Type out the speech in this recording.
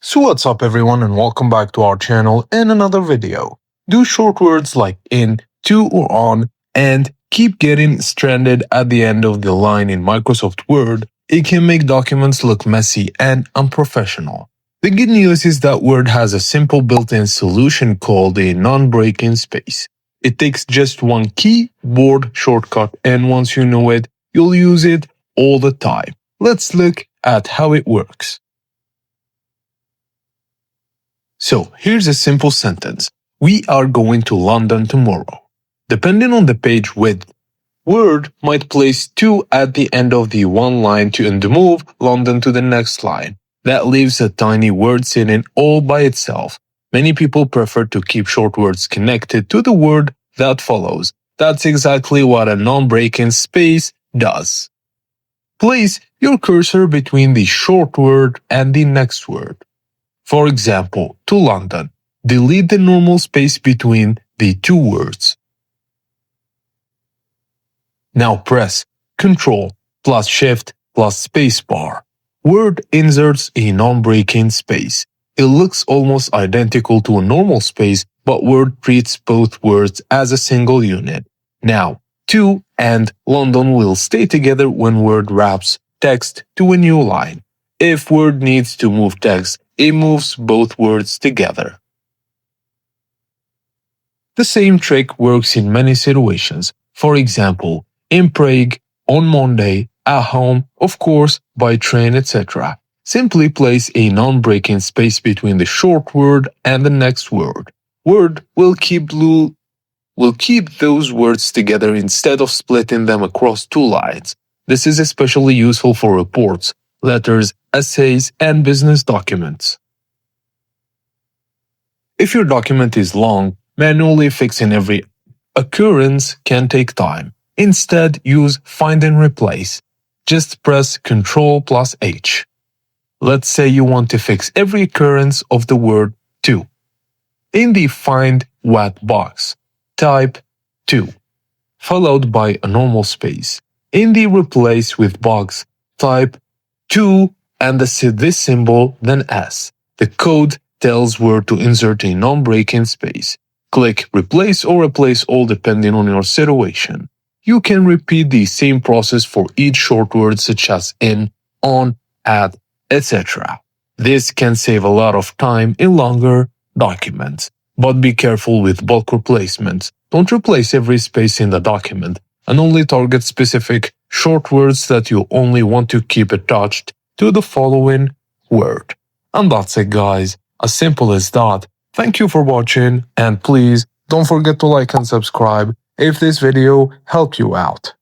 So what's up everyone and welcome back to our channel in another video. Do short words like in, to or on and keep getting stranded at the end of the line in Microsoft Word, it can make documents look messy and unprofessional. The good news is that Word has a simple built-in solution called a non-break-in space. It takes just one keyboard shortcut and once you know it, you'll use it all the time. Let's look at how it works. So here's a simple sentence. We are going to London tomorrow. Depending on the page width, Word might place 2 at the end of the one line to move London to the next line. That leaves a tiny word sitting all by itself. Many people prefer to keep short words connected to the word that follows. That's exactly what a non-break-in space does. Place your cursor between the short word and the next word. For example, to London, delete the normal space between the two words. Now press Ctrl plus Shift plus Spacebar. Word inserts a non-break-in space. It looks almost identical to a normal space, but Word treats both words as a single unit. Now, to and London will stay together when Word wraps text to a new line. If Word needs to move text, it moves both words together. The same trick works in many situations. For example, in Prague, on Monday, at home, of course, by train, etc. Simply place a non-break-in space between the short word and the next word. Word will keep those words together instead of splitting them across two lines. This is especially useful for reports, letters, essays, and business documents. If your document is long, manually fixing every occurrence can take time. Instead, use Find and Replace. Just press Ctrl plus H. Let's say you want to fix every occurrence of the word to. In the Find What box, type to, followed by a normal space. In the Replace with box, type to and this symbol, then S. The code tells Word to insert a non-break-in space. Click Replace or Replace All depending on your situation. You can repeat the same process for each short word such as in, on, at, etc. This can save a lot of time in longer documents. But be careful with bulk replacements. Don't replace every space in the document and only target specific short words that you only want to keep attached to the following word. And that's it guys, as simple as that. Thank you for watching and please don't forget to like and subscribe if this video helped you out.